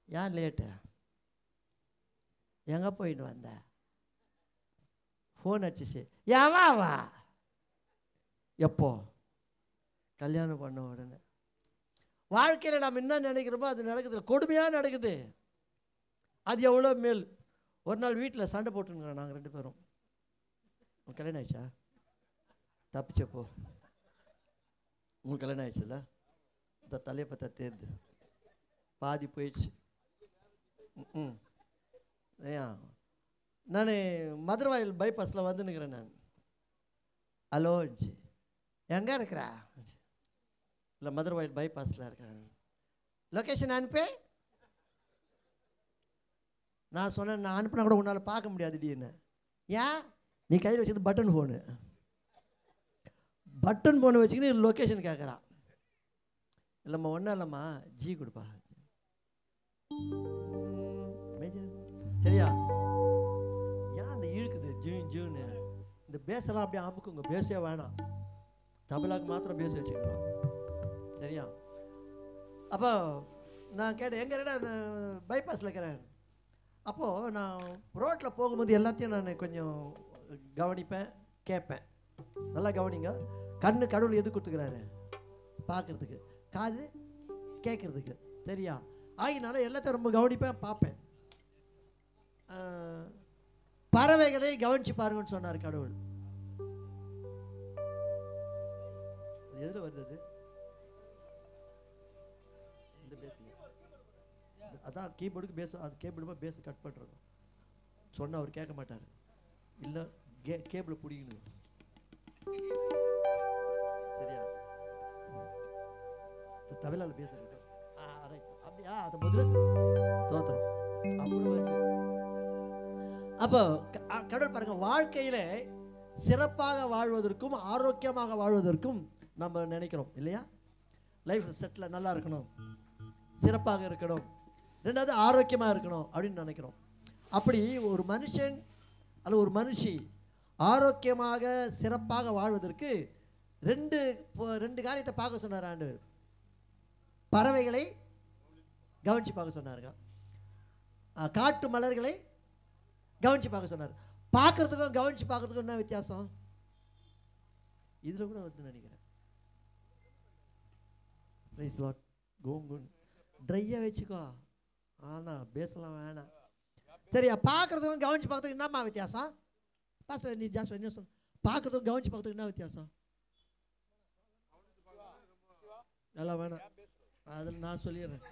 ஏன் லேட்டு? எங்கே போயிட்டு வந்த? ஃபோன் அடிச்சிச்சு. வா எப்போ? கல்யாணம் பண்ண உடனே. வாழ்க்கையில் நாம் என்ன நினைக்கிறோமோ அது நடக்குது, கொடுமையாக நடக்குது. அது எவ்வளோ மேல். ஒரு நாள் வீட்டில் சண்டை போட்டுருக்கிறோம் நாங்கள் 2 பேரும். கல்யாணம் ஆயிடுச்சா? தப்பிச்சப்போ உங்களுக்கு கல்யாணம் ஆயிடுச்சுல்ல? இந்த தலையை பார்த்தா தேர்ந்து பாதி போயிடுச்சு. ஏன் நான் மதுரவாயில் பைபாஸில் வந்துன்னுக்கிறேன். நான் ஹலோ எங்கே இருக்கிறா? இல்லை மதுரவாயில் பைபாஸில் இருக்கிறேன். லொக்கேஷன் அனுப்பே. நான் சொன்னேன், நான் அனுப்பினா கூட உன்னால் பார்க்க முடியாது திடீர்னு. ஏன்? நீ கையில் வச்சது பட்டன் ஃபோனு. பட்டன் ஃபோனை வச்சுக்கின்னு லொக்கேஷன் கேட்குறான். இல்லைம்மா ஒன்றும் இல்லைம்மா, ஜி கொடுப்பா. சரியா? ஏன் அந்த இழுக்குது ஜூன் ஜூன்னு? இந்த பேஸெல்லாம் அப்படியே அமுக்குங்க. பேஸே வேணாம், தமிழாக்கு மாத்திரம் பேச வச்சுக்கலாம். சரியா? அப்போ நான் கேட்டேன், எங்கே இருக்கேன்? பைபாஸில் இருக்கிறேன். அப்போது நான் ரோட்டில் போகும்போது எல்லாத்தையும் நான் கொஞ்சம் கவனிப்பேன், கேட்பேன். நல்லா கவனிங்க. கண்ணு கடவுள் எது கொடுத்துக்கிறாரு? பார்க்குறதுக்கு. காது கேட்குறதுக்கு. சரியா? ஆகினால எல்லாத்தையும் ரொம்ப கவனிப்பேன், பார்ப்பேன். பறவைகளை கவனிச்சு பாருங்கன்னு சொன்னார் கடவுள். எதில் வருது? இந்த பேஸ்ல. அதான் கீபோர்டுக்கு பேஸ். அது கேபிள் பேஸ் கட் பண்ணுறோம் சொன்னால் அவர் கேட்க மாட்டார். இல்லை கேபிளை பிடிக்கணும். சரியா? தமிழால் பேசுறது அப்படியா? அதை முதல்ல தோத்திரம் அப்படி. அப்போ கடவுள் பாருங்க, வாழ்க்கையில சிறப்பாக வாழ்வதற்கும் ஆரோக்கியமாக வாழ்வதற்கும் நம்ம நினைக்கிறோம் இல்லையா? லைஃப் செட்டில் நல்லா இருக்கணும், சிறப்பாக இருக்கணும், 2வது ஆரோக்கியமாக இருக்கணும் அப்படின்னு நினைக்கிறோம். அப்படி ஒரு மனுஷன் அல்லது ஒரு மனுஷி ஆரோக்கியமாக சிறப்பாக வாழ்வதற்கு 2 காரியத்தை பார்க்க சொன்னார் ஆண்டவர். பறவைகளை கவனிச்சு பார்க்க சொன்னாருங்க, காட்டு மலர்களை கவனிச்சு பார்க்க சொன்னார். பார்க்கறதுக்கும் கவனிச்சு பார்க்கறதுக்கும் என்ன வித்தியாசம்? இதில் கூட வந்து நினைக்கிறேன். ட்ரையாக வச்சுக்கோ, ஆனால் பேசலாம் வேணாம். சரியா? பார்க்கறதுக்கும் கவனிச்சு பார்க்கறதுக்கு என்னம்மா வித்தியாசம்? பாஸ்டர் நீ ஜாஸ்தி என்ன சொன்ன? பார்க்கறதுக்கும் கவனிச்சு பார்க்கறதுக்கு என்ன வித்தியாசம்? எல்லாம் வேணாம், அதில் நான் சொல்லிடுறேன்.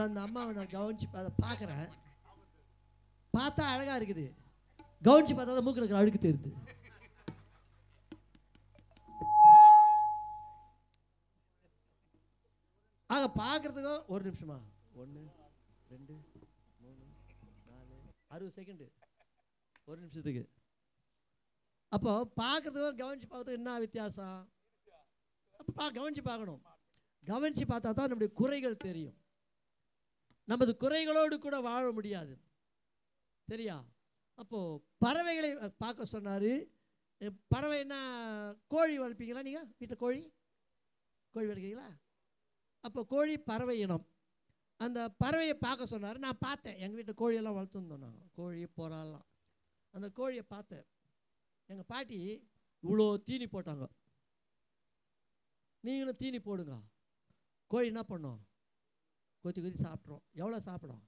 அந்த அம்மாவை நான் கவனிச்சு அதை பார்க்குறேன், பார்த்தா அழகாக இருக்குது. கவனிச்சு பார்த்தா தான் மூக்கில் இருக்கிற அழுக்கு தெரியுது. ஆக பார்க்குறதுக்கும் 1 நிமிஷமா 1 2 3 4 60 செகண்டு 1 நிமிஷத்துக்கு. அப்போ பார்க்குறதுக்கும் கவனிச்சு பார்க்கறதுக்கு என்ன வித்தியாசம்? அப்போ கவனிச்சு பார்க்கணும். கவனிச்சு பார்த்தா தான் நம்முடைய குறைகள் தெரியும். நமது குறைகளோடு கூட வாழ முடியாது. சரியா? அப்போது பறவைகளை பார்க்க சொன்னார். பறவைன்னா கோழி வளர்ப்பீங்களா நீங்கள்? வீட்டில் கோழி வளர்க்குறீங்களா? அப்போ கோழி பறவை இனம். அந்த பறவையை பார்க்க சொன்னார். நான் பார்த்தேன், எங்கள் வீட்டில் கோழியெல்லாம் வளர்த்துருந்தோம் நாங்கள், கோழி புறாலாம். அந்த கோழியை பார்த்தேன். எங்கள் பாட்டி இவ்வளோ தீனி போட்டாங்க. நீங்களும் தீனி போடுங்க. கோழி என்ன பண்ணோம்? கொத்தி கொத்தி சாப்பிட்றோம். எவ்வளோ சாப்பிடும்?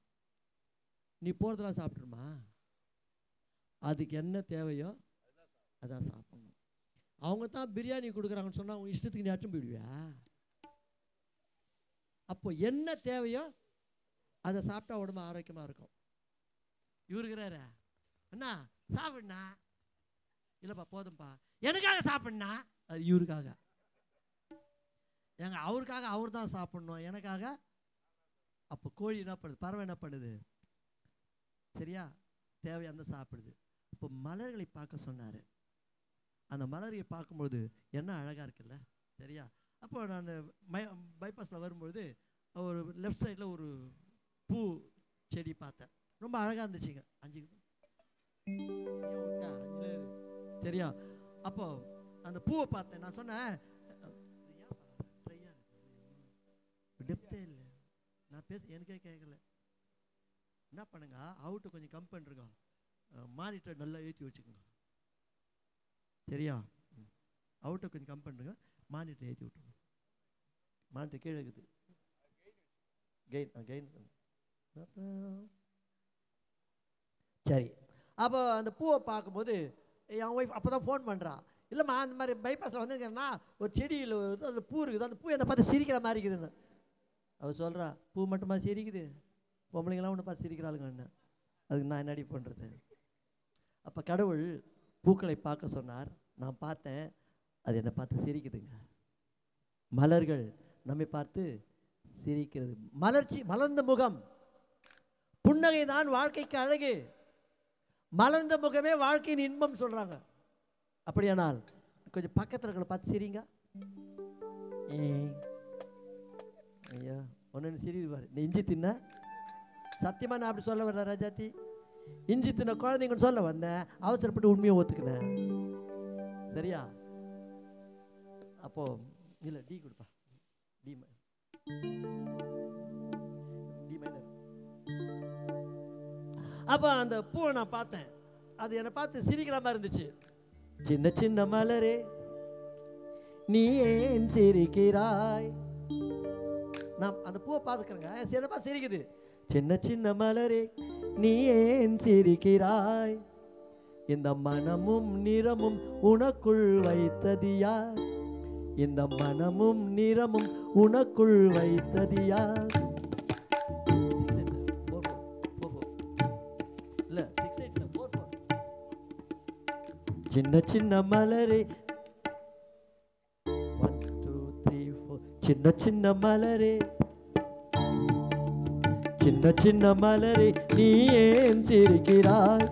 நீ போகிறதெல்லாம் சாப்பிட்ருமா? அதுக்கு என்ன தேவையோ அதான் சாப்பிடணும். அவங்க தான் பிரியாணி கொடுக்குறாங்கன்னு சொன்னால் அவங்க இஷ்டத்துக்கு நீ அட்டும் போயிடுவியா? அப்போ என்ன தேவையோ அதை சாப்பிட்டா உடம்பு ஆரோக்கியமாக இருக்கும். இவருக்கிறாரு, அண்ணா சாப்பிட்ணா, இல்லைப்பா போதும்ப்பா, எனக்காக சாப்பிட்ணா, அது இவருக்காக. அவருக்காக அவர் தான் சாப்பிட்ணும், எனக்காக. அப்போ கோழி என்ன பண்ணுது? பறவை என்ன பண்ணுது? சரியா? தேவையான சாப்பிடுது. இப்போ மலர்களை பார்க்க சொன்னார். அந்த மலர்களை பார்க்கும்போது என்ன அழகாக இருக்குல்ல? சரியா? அப்போ நான் பைபாஸில் வரும்பொழுது ஒரு லெஃப்ட் சைடில் ஒரு பூ செடி பார்த்தேன். ரொம்ப அழகாக இருந்துச்சுங்க. 5 சரியா? அப்போ அந்த பூவை பார்த்தேன். நான் சொன்னேன், டெப்த்தே இல்லை, நான் பேச எனக்கே கேட்கல. என்ன பண்ணுங்க, அவுட்டு கொஞ்சம் கம் பண்ணுறங்க, மானிட்டர் நல்லா ஏற்றி வச்சுக்கோங்க. சரியா? அவுட்டை கொஞ்சம் கம் பண்ணுங்க, மானிட்டர் ஏற்றி விட்டுருங்க. மானிட்டர் கீழே இருக்குது. கெயின். சரி, அப்போ அந்த பூவை பார்க்கும்போது என் ஒய்ஃப் அப்போ தான் ஃபோன் பண்ணுறா. இல்லைம்மா, அந்த மாதிரி பைபாஸில் வந்துருக்கேன்னா ஒரு செடியில் அந்த பூ இருக்குது, அந்த பூ என்னை பார்த்து சிரிக்கிற மாதிரி இருக்குதுன்னு. அவள் சொல்கிறா, பூ மட்டுமா சிரிக்குது, பொம்பளைங்களாம் ஒன்று பார்த்து சிரிக்கிறாளுங்க என்ன, அதுக்கு நான் என்னடி பண்ணுறது? அப்போ கடவுள் பூக்களை பார்க்க சொன்னார். நான் பார்த்தேன், அது என்னை பார்த்து சிரிக்குதுங்க. மலர்கள் நம்மை பார்த்து சிரிக்கிறது. மலர்ந்த முகம், புன்னகை தான் வாழ்க்கைக்கு அழகு. மலர்ந்த முகமே வாழ்க்கையின் இன்பம் சொல்றாங்க. அப்படியானால் கொஞ்சம் பக்கத்தில் இருக்கிற பார்த்து சிரிங்க. ஐயா ஒன்னு சிரிது பாரு. இந்த இஞ்சி தின்ன, சத்தியமா நான் அப்படி சொல்ல வரல ராஜாத்தி, இஞ்சி தின்ன குழந்தைங்கன்னு சொல்ல வந்தேன், அவசரப்பட்டு உண்மையை ஒத்துக்கினேன். சரியா? அப்போ இல்லை டி கொடுப்பா, டி மைனர். அப்போ அந்த பூவை நான் பார்த்தேன், அது என்னை பார்த்து சிரிக்கிற மாதிரி இருந்துச்சு. சின்ன சின்ன மலரே நீ ஏன் சிரிக்கிறாய். நான் அந்த பூவை பார்த்துக்கிறேங்க, என்னை பார்த்து சிரிக்குது. சின்ன சின்ன மலரே நீ ஏன் சிரிக்கிறாய், இந்த மனமும் நிறமும் உனக்குள் வைத்தது யார், இந்த மனமும் நிறமும் உனக்குள் வைத்தது யார். சின்ன சின்ன மலரே 1 2 3 4, சின்ன சின்ன மலரே, சின்ன சின்ன மலரே நீ ஏன் சிரிக்கிறாய்,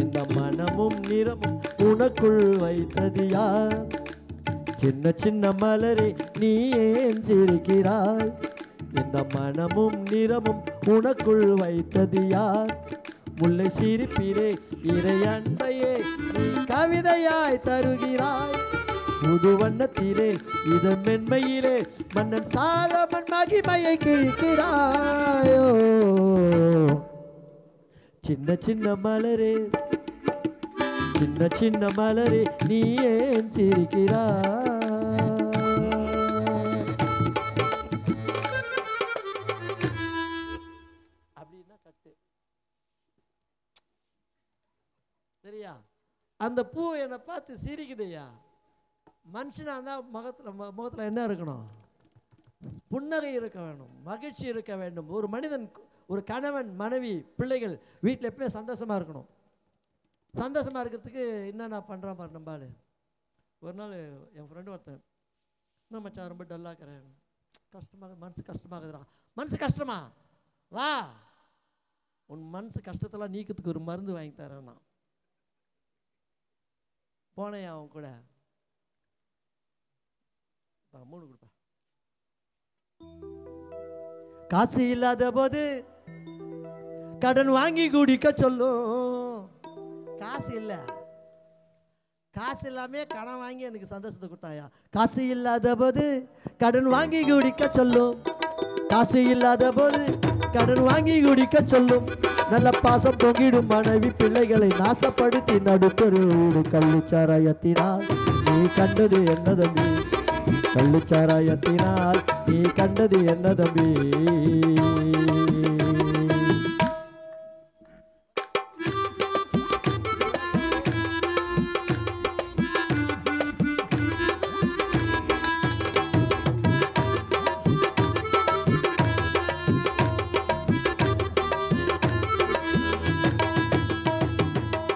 இந்த மனமும் நிறமும் உனக்குள் வைத்தது யார், சின்ன சின்ன மலரே நீ ஏன் சிரிக்கிறாய், இந்த மனமும் நிறமும் உனக்குள் வைத்தது யார். முல்லை சிரிப்பிலே இறை அன்பையே நீ கவிதையாய் தருகிறாய், புது வண்ணத்திலே இதன் மென்மையிலே மன்னன் சாலமன் மகிமையை கிழிக்கிறாயோ. சின்ன சின்ன மலரே, சின்ன சின்ன மலரே நீ ஏன் சிரிக்கிறாய். சரியா? அந்த பூ என்னை பார்த்து சிரிக்குதையா. மனுஷனா இருந்தால் முகத்தில் என்ன இருக்கணும்? புன்னகை இருக்க வேண்டும், மகிழ்ச்சி இருக்க வேண்டும். ஒரு மனிதன், ஒரு கணவன் மனைவி பிள்ளைகள் வீட்டில் எப்பவுமே சந்தோஷமாக இருக்கணும். சந்தோஷமாக இருக்கிறதுக்கு என்னென்ன பண்ணுறான் பாரு நம்பாள். ஒரு நாள் என் ஃப்ரெண்டு ஒருத்தன், என்ன மச்சான் ரொம்ப டல்லாக்கிறேன், கஷ்டமாக, மனசு கஷ்டமாகுதுடா. மனசு கஷ்டமா? வா, உன் மனசு கஷ்டத்தெல்லாம் நீக்கிறதுக்கு ஒரு மருந்து வாங்கி தரேன். நான் போனேன் அவன் கூட. 3 கொடுப்பா. காசு இல்லாத போது கடன் வாங்கி குடிக்க சொல்லும். காசு இல்லை, காசு இல்லாமே கடன் வாங்கி எனக்கு சந்தோஷத்தை கொடுத்தாயா. காசு இல்லாத போது கடன் வாங்கி குடிக்க சொல்லும், காசு இல்லாத போது கடன் வாங்கி குடிக்க சொல்லும். நல்ல பாசம் பொங்கிடும் மனைவி பிள்ளைகளை நாசப்படுத்தி நடுத்தருடு கள்ளுச்சாராயத்தினால் நீ கண்டது என்ன தம்பி, கள்ளுச்சாராயத்தினால் நீ கண்டது என்ன தம்பி.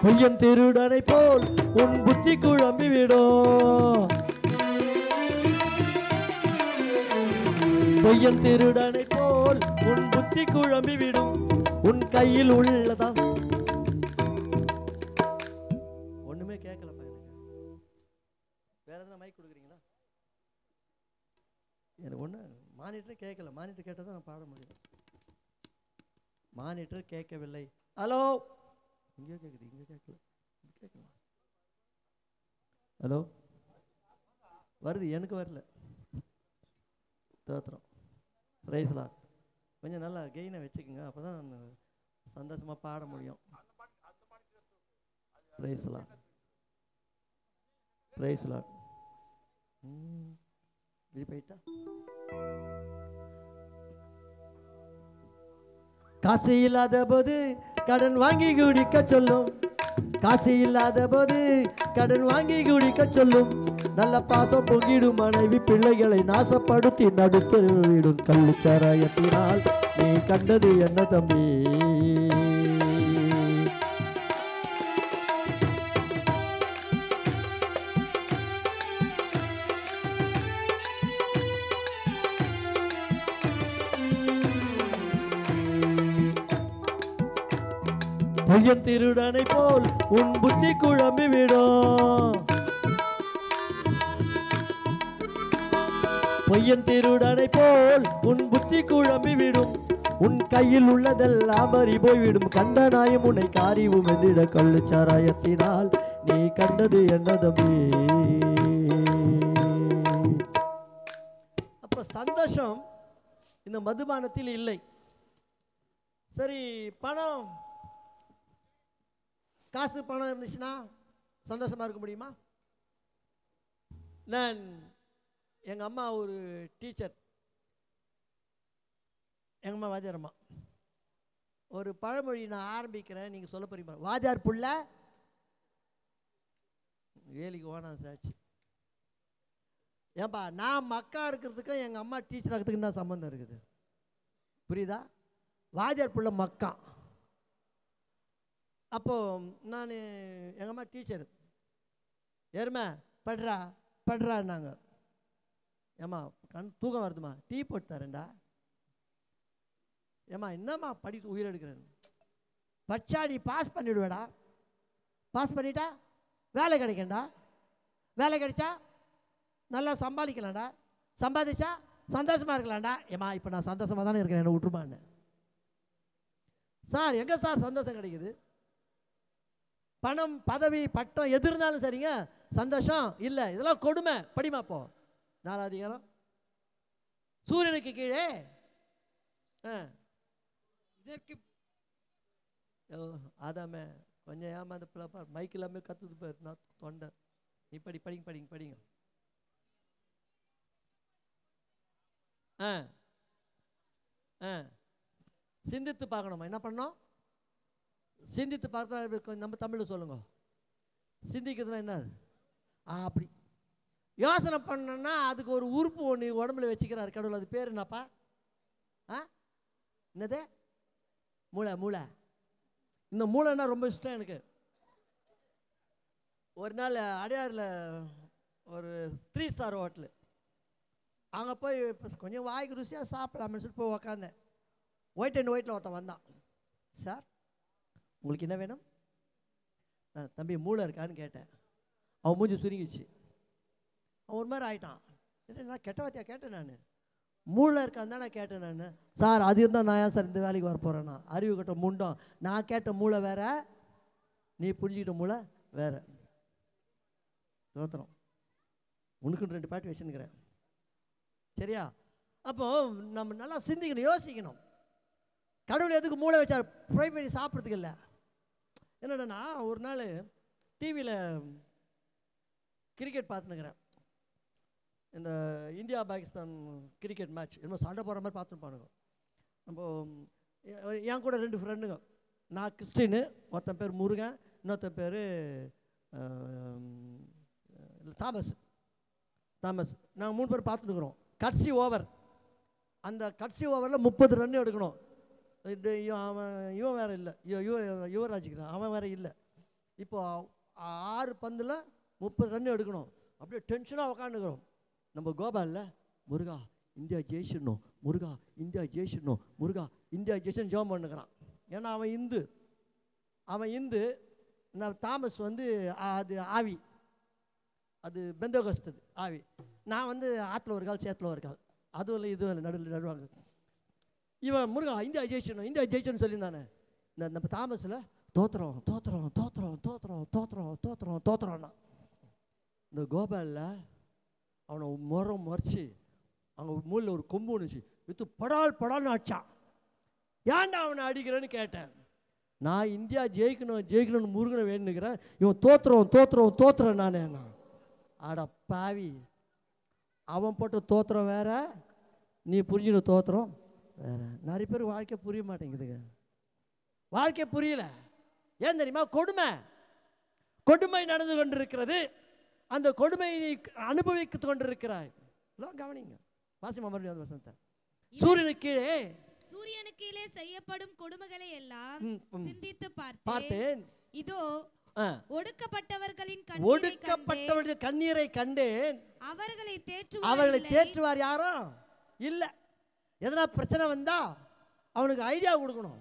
பொய்யன் திருடனை போல் உன் புத்தி குழம்பி விடும், பொய்யன் திருடனை போல் உன் புத்தி குழம்பி விடும், உன் கையில் உள்ளதா. ஒண்ணுமே கேட்கலப்பா எனக்கு. வேற எதனா மைக் கொடுக்குறீங்களா? எனக்கு ஒண்ணு மானிட்டரே கேட்கல. மானிட்டர் கேட்டால் தான் நான் பாட முடியும். மானிட்டர் கேட்கவில்லை. ஹலோ, இங்கே கேட்குது, இங்கே கேட்கல, கேட்கலாம். ஹலோ, வருது, எனக்கு வரல. தோத்திரம், பிரைஸ் லார்ட். கொஞ்சம் நல்லா கெயினை வச்சுக்கோங்க, அப்போ தான் நான் சந்தோஷமாக பாட முடியும். பிரைஸ்லாம் பிரைஸ்லாம் இது போயிட்டா. காசு இல்லாத போது கடன் வாங்கி குடிக்க சொல்லும், காசு இல்லாத போது கடன் வாங்கி குடிக்க சொல்லும். நல்ல பாசம் பொங்கிடும் மனைவி பிள்ளைகளை நாசப்படுத்தி நடுத்தருவிடும் கள்ளுச்சாராயத்தினால் நீ கண்டது என்ன தம்பி? பொய்யன் திருடனை போல் உன் புத்தி குழம்பி விடும், பொய்யன் திருடனை போல் உன் புத்தி குழம்பி விடும். உன் கையில் உள்ளதெல்லாம் அறி போய்விடும், கண்ட நாயம் உன்னை காரிவும் எந்திட கள்ளுச்சாராயத்தினால் நீ கண்டது என்ன தம்பி? அப்ப சந்தோஷம் இந்த மதுபானத்தில் இல்லை. சரி, பணம், காசு பணம் இருந்துச்சுன்னா சந்தோஷமா இருக்க முடியுமா? நான் எங்கள் அம்மா ஒரு டீச்சர், எங்கள் அம்மா வாத்தியார் அம்மா. ஒரு பழமொழி நான் ஆரம்பிக்கிறேன், நீங்கள் சொல்ல போறீங்க. வாத்தியார் புள்ள வேலிக்கு ஓனா சாட்சி. ஏன்பா, நான் மக்கா இருக்கிறதுக்கும் எங்கள் அம்மா டீச்சர் ஆகிறதுக்கு என்ன சம்மந்தம் இருக்குது? புரியுதா? வாத்தியார் புள்ள மக்கா. அப்போது நான் எங்கள் அம்மா டீச்சர், ஏறுமே படுறா படுறான்னாங்க. ஏம்மா தூக்கம் வருதுமா, டீ போட்டு தரேன்டா. ஏம்மா என்னம்மா படிக்க உயிர் எடுக்கிறேன், படிச்சா நீ பாஸ் பண்ணிவிடுவேடா, பாஸ் பண்ணிட்டா வேலை கிடைக்கண்டா, வேலை கிடைச்சா நல்லா சம்பாதிக்கலாம்டா, சம்பாதிச்சா சந்தோஷமாக இருக்கலாம்டா. ஏம்மா இப்போ நான் சந்தோஷமாக தானே இருக்கிறேன், என்ன விட்டுருமான்னு. சார் எங்கே சார் சந்தோஷம் கிடைக்குது? பணம் பதவி பட்டம் எது இருந்தாலும் சரிங்க, சந்தோஷம் இல்லை, இதெல்லாம் கொடுமை. படிமா போ. 4வது அதிகாரம். சூரியனுக்கு கீழே இதற்கு ஆதாமே கொஞ்சம் ஏமாந்த பிள்ளைப்பா, மைக் எல்லாமே கற்றுது பாரு, நான் தொண்டை. நீ படிங்க. சிந்தித்து பார்க்கணுமா? என்ன பண்ணோம்? சிந்தித்து பார்க்க. நம்ம தமிழில் சொல்லுங்க, சிந்திக்கிறதுனா என்ன? அப்படி யோசனை பண்ணோன்னா அதுக்கு ஒரு உறுப்பு ஒன்று உடம்புல வச்சுக்கிறாரு கடவுள். அது பேர் என்னப்பா? என்னது? மூளை. இந்த மூளைன்னா ரொம்ப இஷ்டம் எனக்கு. ஒரு நாள் அடையாறில் ஒரு 3 ஸ்டார் ஹோட்டலு, அங்கே போய் கொஞ்சம் வாய்க்கு ருசியாக சாப்பிடலாம்னு சொல்லிட்டு போய் உக்காந்தேன். ஒயிட் அண்ட் ஒயிட்டில் ஒருத்தன் வந்தான். சார் உங்களுக்கு என்ன வேணும்? நான் தம்பி மூளை இருக்கான்னு கேட்டேன். அவன் மூஞ்சி சுருங்கிச்சு, அவன் ஒரு மாதிரி ஆயிட்டான். நான் கெட்ட வாத்தியா கேட்டேன், நான் மூளை இருக்கான்னு தான் நான் கேட்டேன். நான் சார் அது இருந்தால் நான் ஏன் சார் இந்த வேலைக்கு வர போகிறேன்னா? அறிவு கட்ட முண்டம். நான் கேட்ட மூளை வேற, நீ புரிஞ்சுக்கிட்ட மூளை வேற. தோத்திரம் உனக்குன்னு 2 பாட்டு வச்சுன்னுக்கிறேன், சரியா? அப்போ நம்ம நல்லா சிந்திக்கணும், யோசிக்கணும். கடவுள் எதுக்கு மூளை வச்சார்? ஃப்ரை பண்ணி சாப்பிட்றதுக்கு இல்லை. என்னடா, ஒரு நாள் டிவியில் கிரிக்கெட் பார்த்துனுக்கிறேன். இந்த இந்தியா பாகிஸ்தான் கிரிக்கெட் மேட்ச் என்னமோ சண்டை போடுற மாதிரி பார்த்துன்னு. நம்ம என் கூட 2 ஃப்ரெண்டுங்க, நான் கிறிஸ்டின்னு, ஒருத்தன் பேர் முருகன், இன்னொருத்தன் பேர் தாமஸ். நாங்கள் 3 பேர் பார்த்துட்டுருக்குறோம். கடைசி ஓவர், அந்த கடைசி ஓவரில் 30 ரன் எடுக்கணும். இவன் வேறு இல்லை, யுவராஜுக்கு அவன் வேறு இல்லை. இப்போது 6 பந்தில் 30 ரன் எடுக்கணும். அப்படியே டென்ஷனாக உக்காந்துக்கிறோம். நம்ம கோபாலில் முருகா இந்தியா ஜெயிச்சிடணும், முருகா இந்தியா ஜெயிச்சிடணும், முருகா இந்தியா ஜெயிச்சுன்னு ஜெபம் பண்ணுக்கிறான். ஏன்னா அவன் இந்து. நான் தாமஸ் வந்து அது ஆவி, அது பெந்தகோஸ்து ஆவி. நான் வந்து ஆற்றுல ஒரு கால் சேத்துல ஒரு கால், அதுவும் இல்லை இதுவும் இல்லை, நடுவாங்க. இவன் முருகா இந்தியா ஜெயிச்சோன்னு சொல்லியிருந்தானே. நம்ம தாமஸில் தோத்துறோம்னா இந்த கோபாலில் அவனை முறைச்சி அங்கே மூலையில் ஒரு கொம்பு ஒன்றுச்சு விற்று படால்னு அடிச்சான். ஏன்டா அவனை அடிக்கிறேன்னு கேட்டேன். நான் இந்தியா ஜெயிக்கணும்னு முருகனை வேணுங்கிறேன், இவன் தோத்துறோம் நானே. ஆட பாவி, அவன் போட்ட தோத்திரம் வேற, நீ புரிஞ்சுக்கணும் தோத்திரம் வேற. நிறைய பேர் வாழ்க்கை புரிய மாட்டேங்குதுங்க. வாழ்க்கை புரியல. ஏன் தெரியுமா? கொடுமை நடந்து கொண்டிருக்கிறது. அந்த கொடுமையை நீ அனுபவித்து கொண்டிருக்கிறாய். கவனிங்க, வாசிமா மறுபடியும் அந்த வசனத்தை. சூரியனுக்கு கீழே செய்யப்படும் கொடுமைகளை எல்லாம் சிந்தித்து பார்த்தேன். இதோ ஒடுக்கப்பட்டவர்களின் கண்ணீரை கண்டேன். அவர்களை தேற்றுவார் யாரும் இல்ல. எதனா பிரச்சனை வந்தா அவனுக்கு ஐடியா கொடுக்கணும்.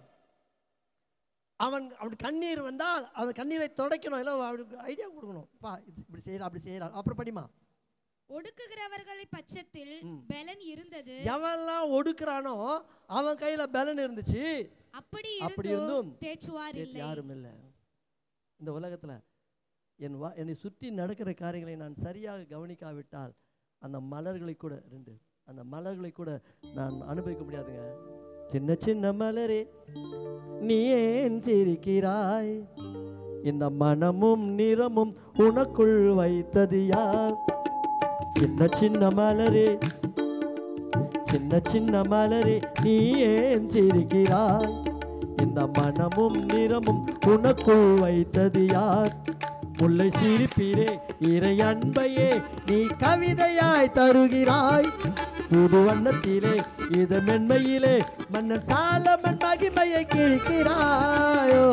அவனுக்கு கண்ணீர் வந்தால் அவன் கண்ணீரை துடைக்கணும். இல்லை, அவனுக்கு ஐடியா கொடுக்கணும். இப்படி செய்யலாம், அப்படி செய்யலாம். அப்புறம் படிமா. ஒடுக்குகிறவர்களை பட்சத்தில் பலன் இருந்தது. எவன்லாம் ஒடுக்குறானோ அவன் கையில பலன் இருந்துச்சு. அப்படி இருந்தும் தேற்றுவார் யாரும் இல்லை. இந்த உலகத்துல என்னை சுற்றி நடக்கிற காரியங்களை நான் சரியாக கவனிக்காவிட்டால் அந்த மலர்களை கூட நான் அனுபவிக்க முடியாதுங்க. சின்ன சின்ன மலரே நீ ஏன் சிரிக்கிறாய்? இந்த மனமும் நிறமும் உனக்குள் வைத்தது யார்? சின்ன சின்ன மலரே நீ ஏன் சிரிக்கிறாய்? இந்த மனமும் நிறமும் உனக்குள் வைத்தது யார்? முல்லை சிரிப்பிலே இறை அன்பையே நீ கவிதையாய் தருகிறாய். புது வண்ணத்திலே இது மென்மையிலே மன்னன் சாலமன் மகிமையை கிழிக்கிறாயோ.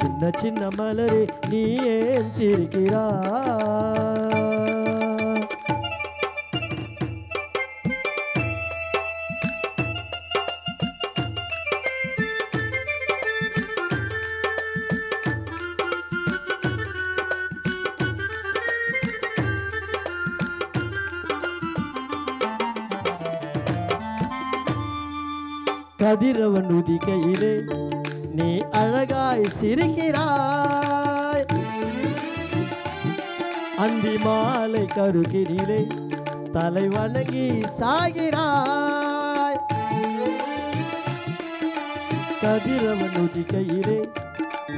சின்ன சின்ன மலரே நீ ஏன் சிரிக்கிறாய்? கதிரவன் உதிக்கையிலே நீ அழகாய் சிரிக்கிறாய். அந்தி மாலை கருகினிலே தலை வணங்கி சாகிறாய். கதிரவன் உதிக்கையிலே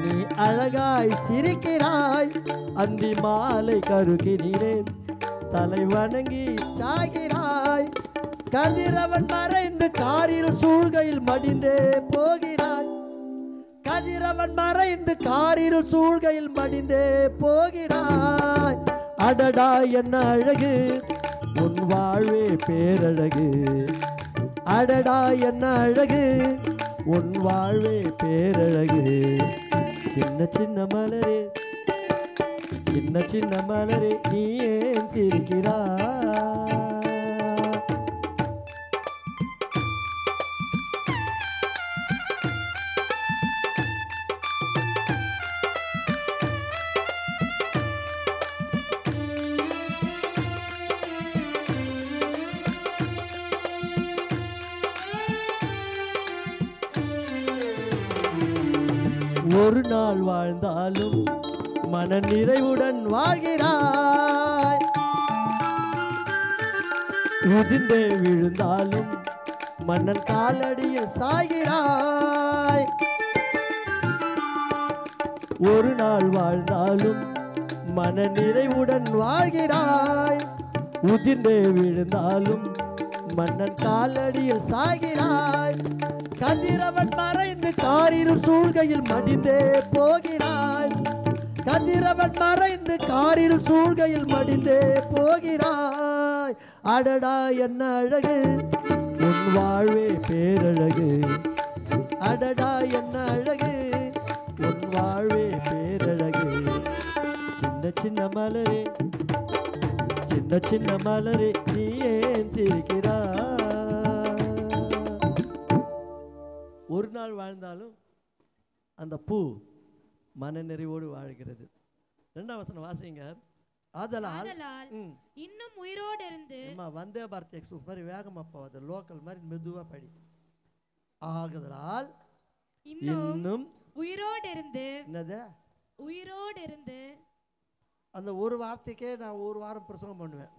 நீ அழகாய் சிரிக்கிறாய். அந்தி மாலை கருகினிலே தலை வணங்கி சாகிறாய். கதிரவன் மறைந்து காரில் சூழ்கையில் மடிந்தே போகிறாய். கதிரவன் மறைந்து காரில் சூழ்கையில் மடிந்தே போகிறாய். அடடா என்ன அழகு உன் வாழ்வே பேரழகு. அடடா என்ன அழகு உன் வாழ்வே பேரழகு. சின்ன சின்ன மலரே நீ ஏன் சிரிக்கிறாய்? ஒரு நாள் வாழ்ந்தாலும் மன நிறைவுடன் வாழ்கிறாய். உதிர்ந்தே விழுந்தாலும் மன்னன் காலடியில் சாய்கிறாய். ஒரு நாள் வாழ்ந்தாலும் மன நிறைவுடன் வாழ்கிறாய். உதிர்ந்தே விழுந்தாலும் மன்னன் காலடியில் சாய்கிறாய். கதிரவன் மறைந்து காரிரு சூழ்கையில் மடிந்தே போகிறாய். கதிரவன் மறைந்து காரிரு சூழ்கையில் மடிந்தே போகிறாய். அடடா என்ன அழகு உன் வாழ்வே பேரழகு. அடடா என்ன அழகு உன் வாழ்வே பேரழகு. சின்ன மலரே நீ ஏன் சிரிக்கிறாய்? ஒரு நாள் வாழ்ந்தாலும் அந்த பூ மனநிறைவோடு வாழ்கிறது. 2ஆம் வசனம் வாசிங்க. ஆதலால் இன்னும் உயிரோடு இருந்து வந்தே பாரத் எக்ஸ்பிரஸ் மாதிரி வேகமா போவாது, லோக்கல் மாதிரி மெதுவா படி. ஆகுதலால் இன்னும் உயிரோடு இருந்து. என்னது உயிரோடு இருந்து? அந்த ஒரு வார்த்தைக்கே நான் ஒரு வாரம் பிரசங்கம் பண்ணுவேன்.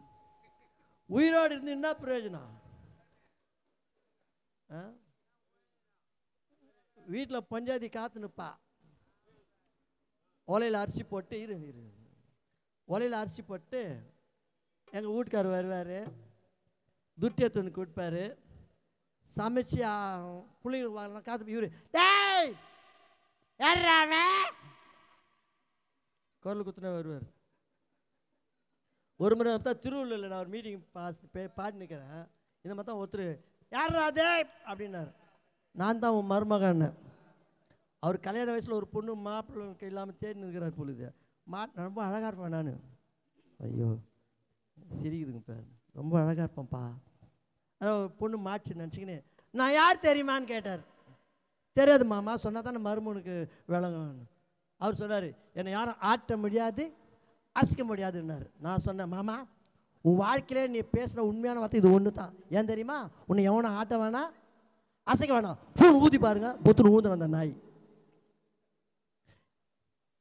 உயிரோடு இருந்து என்ன பிரயோஜனம்? வீட்டில் பஞ்சாயத்து காத்து நிற்பா. ஒலையில் அரிசி போட்டு ஒலையில் அரிசி போட்டு எங்கள் வீட்டுக்காரர் வருவார், துட்டி எடுத்து கொடுப்பாரு. சமைச்சு பிள்ளைங்களுக்கு வாங்கலாம் காத்து. இவர் டேய் யாராவே குரல் குத்துனா வருவார். ஒரு முறை தான் திருவள்ளூரில் நான் ஒரு மீட்டிங் பாடி நிற்கிறேன். இந்த மாதிரி தான் ஒருத்தர் யாராதே அப்படின்னாரு. நான் தான் உன் மருமகன். அவர் கல்யாண வயசில் ஒரு பொண்ணு மாப்பிள்ளை இல்லாமல் தேடி நிற்கிறார் பொழுது. ரொம்ப அழகாக இருப்பேன் நான். ஐயோ சிரிக்குதுங்க பேர், ரொம்ப அழகாக இருப்பேன்ப்பா. அதான் பொண்ணு மாற்றி நினச்சிக்கின்னு நான் யார் தெரியுமான்னு கேட்டார். தெரியாது மாமா, சொன்னால் தான் மருமனுக்கு விளங்கும். அவர் சொன்னார், என்னை யாரும் ஆட்ட முடியாது அசிக்க முடியாதுன்னாரு. நான் சொன்னேன், மாமா உன் வாழ்க்கையிலே நீ பேசுகிற உண்மையான வார்த்தை இது ஒன்று தான். ஏன் தெரியுமா, உன்னை எவனும் ஆட்ட வேணாம் அசைக்க வேணாம், பூன் ஊதி பாருங்க பொத்துன்னு ஊதுன அந்த நாய்.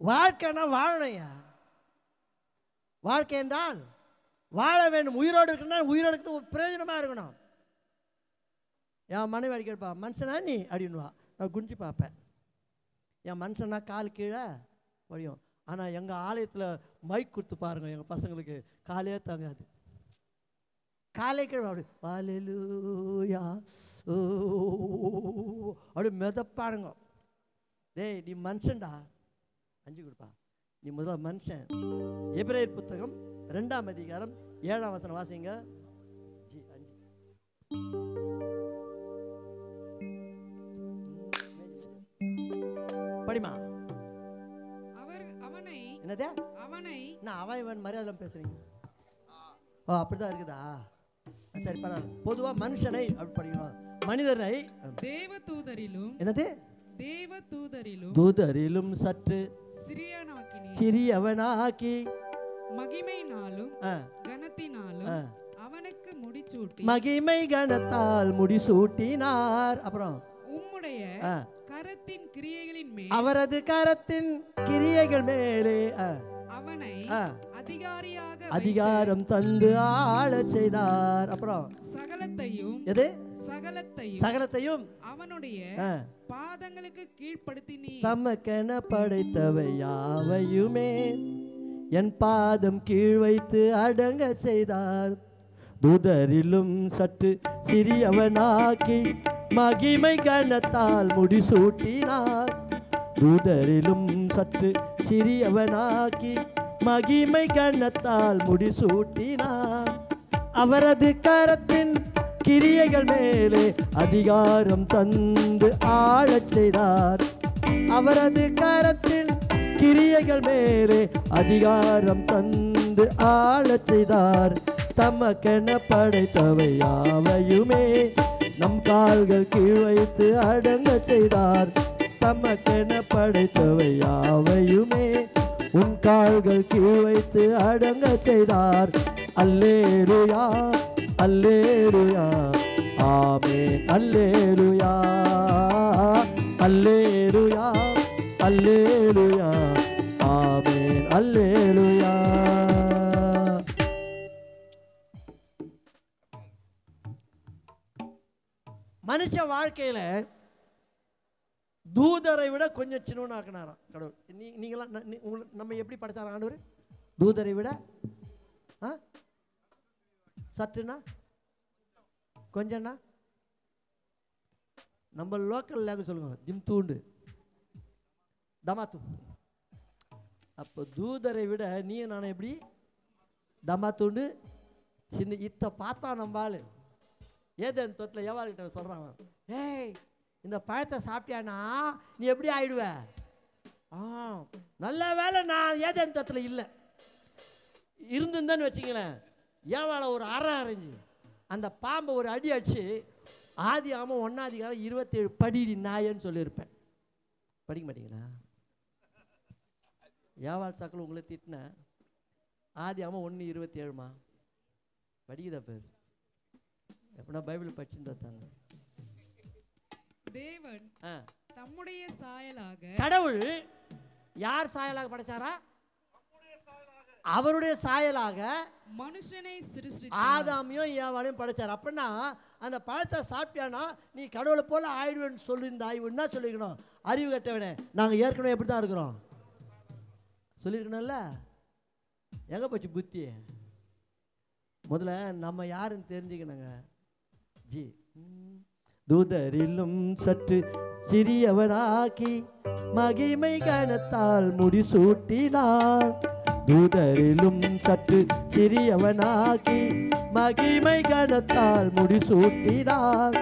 வாழ்க்கைன்னா வாழணையா. வாழ்க்கை என்றால் வாழ வேண்டும். உயிரோடு இருக்குன்னா உயிரோடு பிரயோஜனமாக இருக்கணும். என் மனைவி அடிக்கிறப்பா மனுஷனா நீ அப்படின்வா. நான் குஞ்சு பார்ப்பேன். என் மனுஷனா கால் கீழே வழியும். ஆனால் எங்கள் ஆலயத்தில் மைக் கொடுத்து பாருங்கள், எங்கள் பசங்களுக்கு காலே தாங்காது. காலே கீழே அப்படி ஹல்லேலூயா ஓ அப்படி மிதப்பாடுங்க. டேய் நீ மனுஷன்டா, அஞ்சு கொடுப்பா, நீ முதல்ல மனுஷன். எபிரேயர் புத்தகம் 2ஆம் அதிகாரம் 7ஆம் வசனம் வாசிங்க. படிமா. என்னது அவனை நான் அவன் மரியாதை பேசுறீங்க. ஓ அப்படிதான் இருக்குதா? சரி பரவாயில்ல. பொதுவா மனுஷனை அப்படி படிக்கணும். மனிதனை தேவ தூதரிலும் என்னது தேவ தூதரிலும் சற்று சிறியவனாக்கி மகிமையினாலும் கனத்தினாலும் அவனுக்கு முடிசூட்டி மகிமை கனத்தால் முடிசூட்டினார். அப்புறம் உம்முடைய கரத்தின் கிரியைகளின் மேல் அவரது கரத்தின் கிரியைகள் மேலே அவனை அதிகாரம் தந்து ஆளச் செய்தார். அப்புறம் சகலத்தையும் எது சகலத்தையும் அவனுடைய பாதங்களுக்கு கீழ்ப்படுத்தினீர். தமக்கென படைத்தவை யாவையுமே என் பாதம் கீழ் வைத்து அடங்க செய்தார். தூதரிலும் சற்று சிறியவனாக்கி மகிமை கனத்தால் முடிசூட்டினார். தூதரிலும் சற்று சிறியவனாக்கி மகிமை கனத்தால் முடிசூட்டினார். அவரது கரத்தின் கிரியைகள் மேலே அதிகாரம் தந்து ஆளச் செய்தார். அவரது கரத்தின் கிரியைகள் மேலே அதிகாரம் தந்து ஆளச் செய்தார். தமக்கென படைத்தவை யாவையுமே நம் கால்கள் கீழ் வைத்து அடங்க செய்தார். தமக்கென படைத்தவை யாவையுமே உன் கால்கள் கீழ் வைத்து அடங்க செய்தார். அல்லேலூயா அல்லேலூயா ஆமென் அல்லேலூயா அல்லேலூயா அல்லேலூயா ஆமென் அல்லேலூயா. மனுஷ வாழ்க்கையில தூதரை விட கொஞ்சம் சின்னவனா ஆக்கினாராம் கடவுள். நீங்களாம் நம்ம எப்படி படைச்சாராம் ஆண்டவர்? தூதரை விட சட்டுனா கொஞ்சம்னா நம்ம லோக்கல் லேங்குவேஜ் சொல்லுங்க, ஜிம்தூண்டு தமாத்து. அப்போ தூதரை விட நீ நானும் எப்படி தமாத்தூண்டு சின்ன. இத்த பார்த்தா நம்பாள் ஏதேன் தோட்டத்தில் எவ்வாறுகிட்ட சொல்கிறான், ஏய் இந்த பழத்தை சாப்பிட்டியானா நீ எப்படி ஆயிடுவ? நல்ல வேலை நான் ஏதேன் தோட்டத்தில் இல்லை, இருந்துன்னு வச்சிங்களேன் ஏவாளை ஒரு அரைஞ்சு அந்த பாம்பை ஒரு அடி அடிச்சு ஆதியாகமம் 1ஆம் அதிகாரம் 27 படி நாயன்னு சொல்லியிருப்பேன். படிக்க மாட்டீங்களா? ஏவாள் சாக்கள் உங்களை திட்டின ஆதியாகமம் 1:27 படிக்குதா பேர்? எப்படின்னா பைபிள் படிச்சுருந்தா தாங்க. தேவன் தம்முடைய சாயலாக கடவுள் யார் சாயலாக படைச்சாரா? அவருடைய சாயலாக மனுஷனை ஆதாமையும் ஏவாளையும் படைச்சார். அப்படின்னா அந்த பழத்தை சாப்பிட்டானா நீ கடவுளை போல ஆயிடுவேன்னு சொல்லியிருந்தா இவன் என்ன சொல்லியிருக்கணும்? அறிவு கட்டவனே, நாங்கள் ஏற்கனவே எப்படி தான் இருக்கிறோம் சொல்லியிருக்கணும்ல. எங்கே போச்சு புத்தி? முதல்ல நம்ம யாருன்னு தெரிஞ்சுக்கணுங்க. ஜி தூதரிலும் சற்று சிறியவனாக்கி மகிமை கணத்தால் முடிசூட்டினார். தூதரிலும் சற்று சிறியவனாக்கி மகிமை கணத்தால் முடிசூட்டினார்.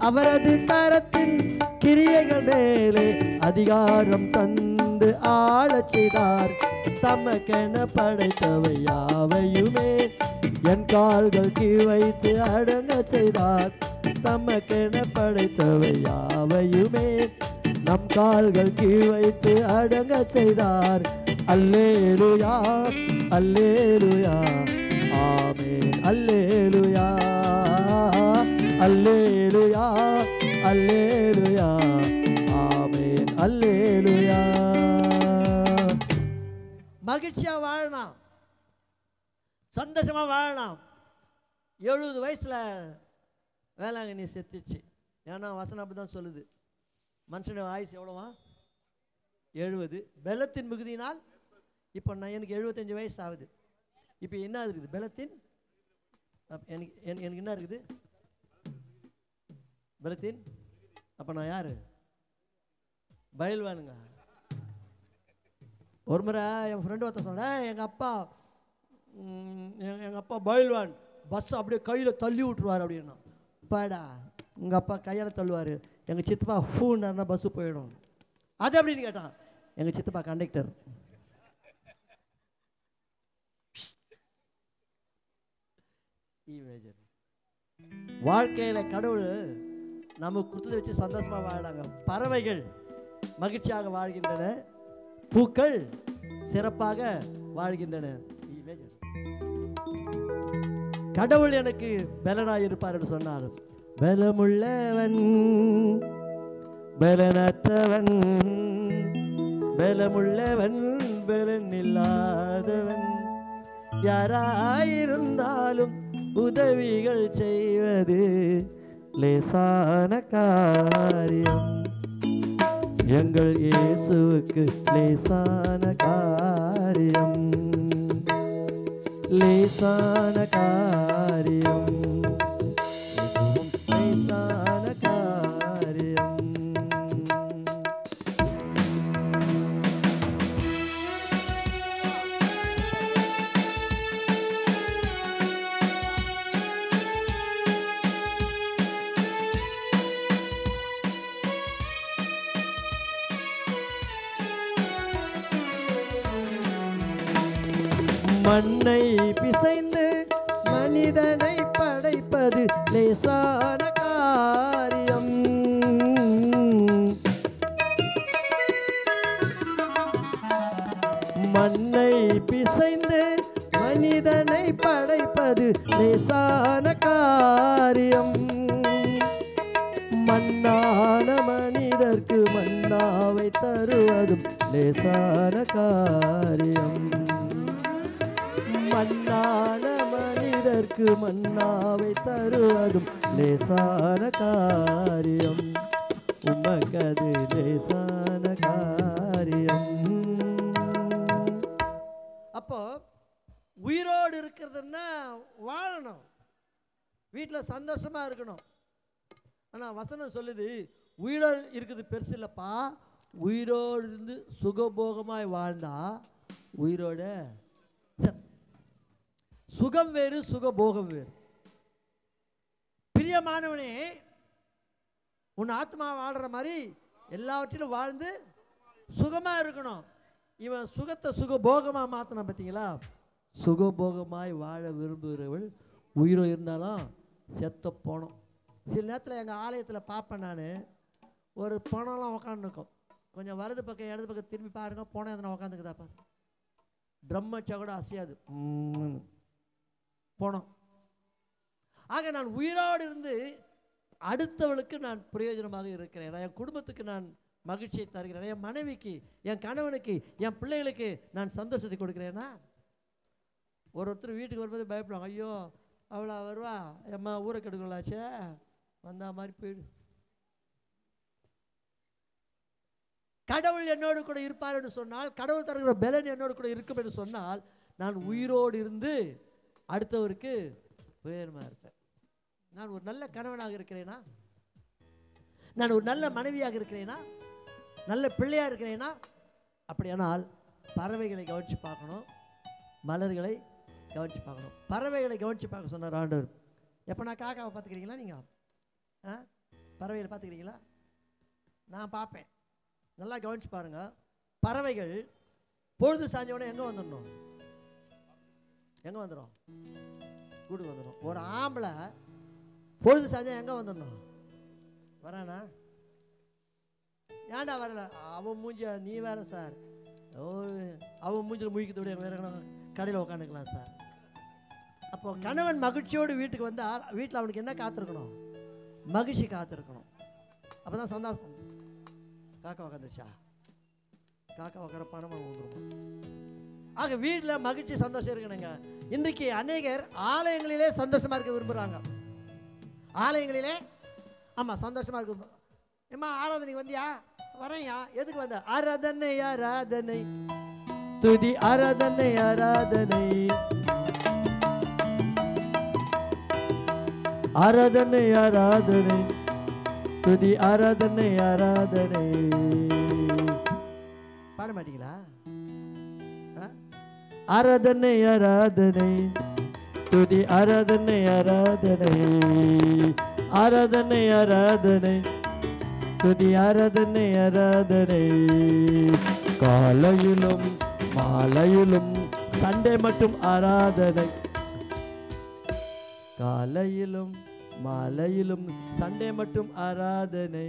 அவரது கரத்தின் கிரியைகள் மேலே அதிகாரம் தந்து ஆளச் செய்தார். தமக்கென படைத்தவை யாவையுமே என் கால்கள் கீழ் வைத்து அடங்க செய்தார். தமக்கென படைத்தவை யாவையுமே நம் கால்கள் கீழ் வைத்து அடங்க செய்தார். அல்லேலூயா அல்லேலூயா ஆமென். அல்லேலூயா அல்லேலூயா அல்லேலூயா ஆமென். அல்லேலூயா. மகிழ்ச்சியா வாழலாம், சந்தோஷமா வாழலாம். 70 வயசுல வேளாங்கண்ணி செத்துச்சு. ஏன்னா வசனம் அப்படி தான் சொல்லுது. மனுஷனுடைய ஆயுசு எவ்வளோவா? 70. பெலத்தின் மிகுதியினால் இப்போ எனக்கு 75 வயசு ஆகுது. இப்போ என்ன இருக்குது? பெலத்தின் எனக்கு என்ன இருக்குது? பெலத்தின். அப்போ நான் யாரு? பயில்வானுங்க. ஒரு முறை என் ஃப்ரெண்டு ஒருத்தர் சொன்னேன், எங்கள் அப்பா பயில்வான், பஸ் அப்படியே கையில் தள்ளி விட்டுருவார் அப்படின்னா. பாடா, உங்கள் அப்பா கையால் தள்ளுவார், எங்கள் சித்தப்பா ஃபூன்னா பஸ்ஸு போயிடும். அது அப்படின்னு கேட்டான். எங்கள் சித்தப்பா கண்டக்டர். வாழ்க்கையில் கடவுள் நமக்கு கொடுத்து வச்சு சந்தோஷமாக வாழலாங்க. பறவைகள் மகிழ்ச்சியாக வாழ்கின்றன, பூக்கள் சிறப்பாக வாழ்கின்றன. கடவுள் எனக்கு பலனாய் இருப்பார் என்று சொன்னார். பலமுள்ளவன் பலனற்றவன், பலமுள்ளவன் பலன் இல்லாதவன், யாராயிருந்தாலும் உதவிகள் செய்வது லேசான காரியம். எங்கள் இயேசுவுக்கு லேசான காரியம், லேசான காரியம், லேசான காரியம். மண்ணை பிசைந்து மனிதனை படைப்பது லேசான காரியம். மண்ணை பிசைந்து மனிதனை படைப்பது லேசான காரியம். மண்ணான மனிதர்க்கு மன்னாவை தருவதும் லேசான காரியம். மண்ணான மனிதர்க்கு மன்னாவை தருவதும் லேசான காரியம். உமக்கது லேசான காரியம். அப்போ உயிரோடு இருக்கிறதுன்னா வாழணும், வீட்டில் சந்தோஷமா இருக்கணும். ஆனால் வசனம் சொல்லுது உயிரோடு இருக்குது பெருசு இல்லைப்பா, உயிரோடு இருந்து சுகபோகமாய் வாழ்ந்தா உயிரோட சுகம் வேறு சுகபோகம் வேறு. பிரியமானவனே, உன் ஆத்மா வாழ்கிற மாதிரி எல்லாவற்றிலும் வாழ்ந்து சுகமாக இருக்கணும். இவன் சுகத்தை சுகபோகமாக மாற்றினான் பார்த்தீங்களா? சுகபோகமாய் வாழ விரும்புகிறவள் உயிரோ இருந்தாலும் செத்த போனோம். சில நேரத்தில் எங்கள் ஆலயத்தில் பார்ப்பேன் நான், ஒரு பணம்லாம் உக்காந்துருக்கும், கொஞ்சம் வலது பக்கம் இடது பக்கம் திரும்பி பாருங்க, போனால் எதனா உக்காந்துக்குதாப்பா, ட்ரம் வச்சா கூட அசையாது போனோம். ஆக நான் உயிரோடு இருந்து அடுத்தவளுக்கு நான் பிரயோஜனமாக இருக்கிறேன், என் குடும்பத்துக்கு நான் மகிழ்ச்சியை தருகிறேன், என் மனைவிக்கு, என் கணவனுக்கு, என் பிள்ளைகளுக்கு நான் சந்தோஷத்தை கொடுக்கிறேன்னா ஒருத்தர் வீட்டுக்கு வரும்போது பயப்படுவாங்க, ஐயோ அவளா வருவா, எம்மா ஊரை கெடுக்கலாச்சே, வந்தா மாதிரி போயிடு. கடவுள் என்னோடு கூட இருப்பார் என்று சொன்னால், கடவுள் தருகிற பலன் என்னோடு கூட இருக்கும் என்று சொன்னால், நான் உயிரோடு இருந்து அடுத்தவருக்கு பிரயோஜனமாக இருப்பேன். நான் ஒரு நல்ல கணவனாக இருக்கிறேனா, நான் ஒரு நல்ல மனைவியாக இருக்கிறேனா, நல்ல பிள்ளையாக இருக்கிறேனா? அப்படியானால் பறவைகளை கவனித்து பார்க்கணும், மலர்களை கவனித்து பார்க்கணும். பறவைகளை கவனித்து பார்க்க சொன்னார் ஆண்டவர். எப்போ நான் காக்காவை பார்த்துக்கிறீங்களா? நீங்கள் பறவைகளை பார்த்துக்கிறீங்களா? நான் பார்ப்பேன். நல்லா கவனித்து பாருங்க. பறவைகள் பொழுது சாஞ்சோடனே எங்கே வந்துடணும்? எங்கே வந்துடும்? கூட்டுக்கு வந்துடும். ஒரு ஆம்பளை பொழுது சாஞ்சா எங்கே வந்துடணும்? வரானா? ஏன்டா வரல? அவன் மூஞ்சியா, நீ வேற சார், அவன் மூஞ்சில் முழிக்கத்தோட வேற கடையில் உட்காந்துக்கலாம் சார். அப்போ கணவன் மகிழ்ச்சியோடு வீட்டுக்கு வந்தால் வீட்டில் அவனுக்கு என்ன காத்திருக்கணும்? மகிழ்ச்சி காத்திருக்கணும். அப்போ தான் சந்தோஷம். காக்கா உக்காந்துருச்சா? காக்கா உக்கார பணமாக வந்துருமா? ஆக வீட்டில் மகிழ்ச்சி சந்தோஷம் இருக்கணுங்க. இன்றைக்கு அநேகர் ஆலயங்களிலே சந்தோஷமாக இருக்க விரும்புகிறாங்க. ஆலயங்களிலே ஆமாம் சந்தோஷமாக இருக்கு. ஏம்மா ஆராதனைக்கு வந்தியா? வரையா? எதுக்கு வந்த? ஆராதனை ஆராதனை துதி ஆராதனை ஆராதனை ஆராதனை ஆராதனை துதி ஆராதனை ஆராதனை. பாட மாட்டீங்களா? ஆராதனை ஆராதனை துதி ஆராதனை ஆராதனை ஆராதனை ஆராதனை துதி ஆராதனை ஆராதனை. காலையிலும் மாலையிலும் சண்டே மட்டும் ஆராதனை. காலையிலும் மாலையிலும் சண்டே மட்டும் ஆராதனை.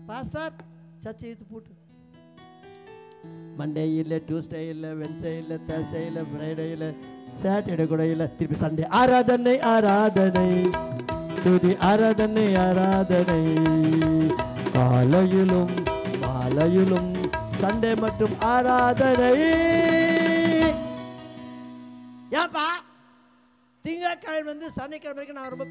பாஸ்டர் சர்ச்சை இழுத்து போட்டு மண்டே இல்லை, டியூஸ்டே இல்லை, வென்ஸ்டே இல்லை, தேர்ஸ்டே இல்லை, ஃப்ரைடே இல்லை, சாட்டர்டே கூட இல்லை, திருப்பி சண்டே ஆராதனை ஆராதனை துதி ஆராதனை ஆராதனை. காலையிலும் மாலையிலும் சண்டே மட்டும் ஆராதனை. ஏன்பா திங்கட்கிழமை வந்து சனிக்கிழமை வரைக்கும் நான் ரொம்ப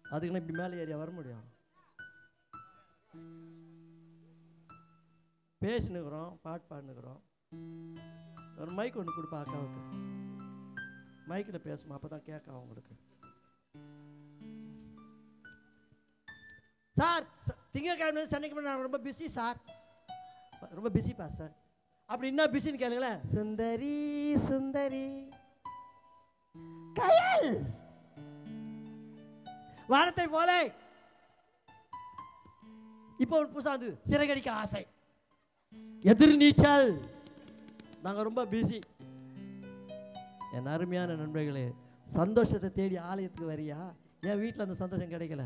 அதுக்குன்னு இப்படி மேலே ஏரியா வர முடியும்? பேசினுக்கிறோம், பாட்டு பாடினுக்கிறோம். ஒரு மைக் ஒன்று கொடுப்பா அக்காவுக்கு, மைக்கில் பேசுமா, அப்போ தான் கேட்க அவங்களுக்கு. சார் திங்கட்கிழமை சனிக்கிழமை நான் ரொம்ப பிஸி சார், ரொம்ப பிஸி பாஸ்டர். அப்படி என்ன பிஸின்னு கேளுங்களேன். சுந்தரி சுந்தரி கயல் வானத்தை போல இப்போ ஒரு புதுசாது சிறகடிக்க ஆசை, எதிர் நீச்சல். நாங்கள் ரொம்ப பிஸி. என் அருமையான நண்பர்களே, சந்தோஷத்தை தேடி ஆலயத்துக்கு வரியா? என் வீட்டில் அந்த சந்தோஷம் கிடைக்கல.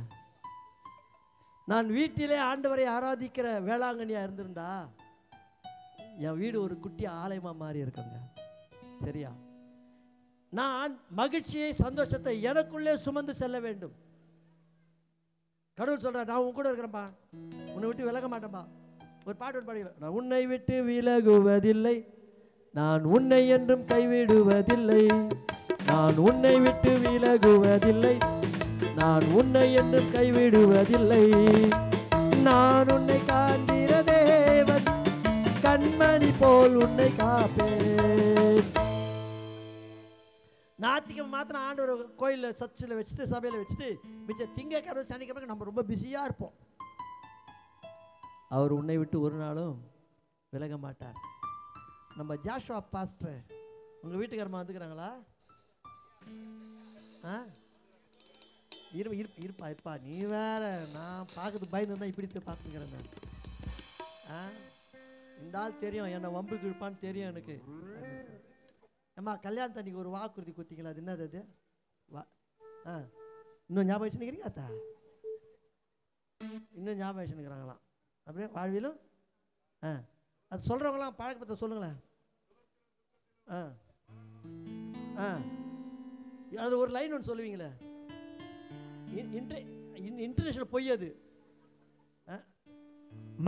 நான் வீட்டிலே ஆண்டவரை ஆராதிக்கிற வேளாங்கண்ணியாக இருந்திருந்தா என் வீடு ஒரு குட்டி ஆலயமாக மாறி இருக்குங்க. சரியா? நான் மகிழ்ச்சியை சந்தோஷத்தை எனக்குள்ளே சுமந்து செல்ல வேண்டும். கடவுள் சொல்கிறார், நான் உன் கூட இருக்கிறேன்ப்பா, உன்னை விட்டு விலக மாட்டேன்ப்பா. ஒரு பாட்டு ஒன்று பாடிக்கல, நான் உன்னை விட்டு விலகுவதில்லை, நான் உன்னை என்றும் கைவிடுவதில்லை, நான் உன்னை விட்டு விலகுவதில்லை, நான் உன்னை என்றும் கைவிடுவதில்லை, நான் உன்னை காண்கிற தேவன், கண்மணி போல் உன்னை காப்பேன். ஞாயிற்றுக்கிழமை மாத்திரம் ஆண்டவர் கோயிலில் சர்ச்சில் வச்சுட்டு சபையில் வச்சுட்டு மிச்ச திங்கக்கிழமை சனிக்கிழமை நம்ம ரொம்ப பிஸியாக இருப்போம். அவர் உன்னை விட்டு ஒரு நாளும் விலக மாட்டார். நம்ம ஜாஷுவா பாஸ்டர் உங்கள் வீட்டுக்காரமா வந்துக்கிறாங்களா? இருப்பா இருப்பா, நீ வேற, நான் பார்க்கறது பயந்து தான் இப்படி பார்த்துக்கிறேன். இந்த ஆள் தெரியும், என்னை வம்புக்கு இருப்பான்னு தெரியும் எனக்கு. அம்மா கல்யாணத்தை அன்றைக்கி ஒரு வாக்குறுதி கொடுத்தீங்களா? அது என்னது அது? இன்னும் ஞாபகம் வச்சுருக்கிறீங்க அத்தா? இன்னும் ஞாபகம் வச்சுருக்கிறாங்களாம். அப்படியே வாழ்விலும் அது சொல்கிறவங்களாம் பழக்கத்தை சொல்லுங்களேன். அது ஒரு லைன் ஒன்று சொல்லுவீங்களே, இன்டர்நேஷனல் பொய் அது.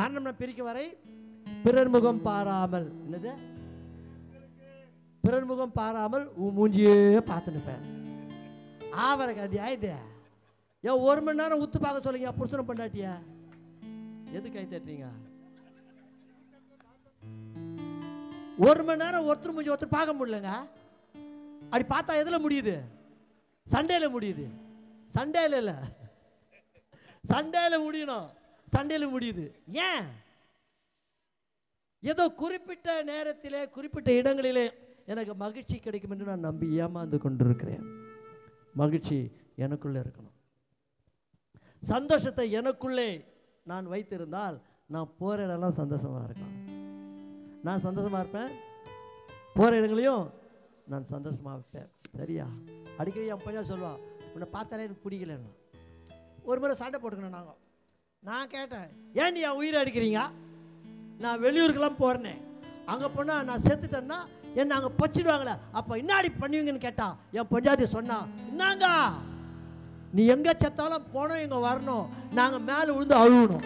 மரணம் பிரிக்கும் வரை பிறர் முகம் பாராமல், என்னது பிறர் முகம் பாராமல் உன் மூஞ்சியே பார்த்து நிற்பேன். ஆவரக்கு அது ஆயுது. ஏன் 1 மணி நேரம் உத்து பார்க்க சொல்லுங்க புருஷனை பண்ணாட்டியா? எது கை தட்டுறீங்க? 1 மணி நேரம் ஒருத்தர் மூஞ்சி ஒருத்தர் பார்க்க முடியலங்க. அப்படி பார்த்தா எதில் முடியுது? சண்டையில் முடியுது. சண்டையில் இல்லை, சண்டையில் முடியணும். சண்டையில் முடியுது. ஏன்? ஏதோ குறிப்பிட்ட நேரத்திலே குறிப்பிட்ட இடங்களிலே எனக்கு மகிழ்ச்சி கிடைக்கும் என்று நான் நம்பி ஏமாந்து கொண்டிருக்கிறேன். மகிழ்ச்சி எனக்குள்ளே இருக்கணும். சந்தோஷத்தை எனக்குள்ளே நான் வைத்திருந்தால் நான் போகிற இடம்லாம் சந்தோஷமாக இருக்கணும். நான் சந்தோஷமாக இருப்பேன், போகிற இடங்களையும் நான் சந்தோஷமாக இருப்பேன். சரியா? அடிக்கடி என் பையன் சொல்லுவான், உன்னை பார்த்தாலே எனக்கு பிடிக்கலன்னு. ஒரு முறை சண்டை போட்டுக்கணும் நாங்கள். நான் கேட்டேன், ஏன்டி என் உயிரை அடிக்கிறீங்க? நான் வெளியூருக்கெல்லாம் போகிறேனே, அங்கே போனால் நான் செத்துட்டேன்னா என்ன அங்கே பச்சிடுவாங்களே, அப்போ என்னாடி பண்ணுவீங்கன்னு கேட்டா என் பஞ்சாயத்து சொன்னா, என்னங்க நீ எங்கே செத்தாலும் போனோம் இங்கே வரணும், நாங்கள் மேலே விழுந்து அழுகணும்.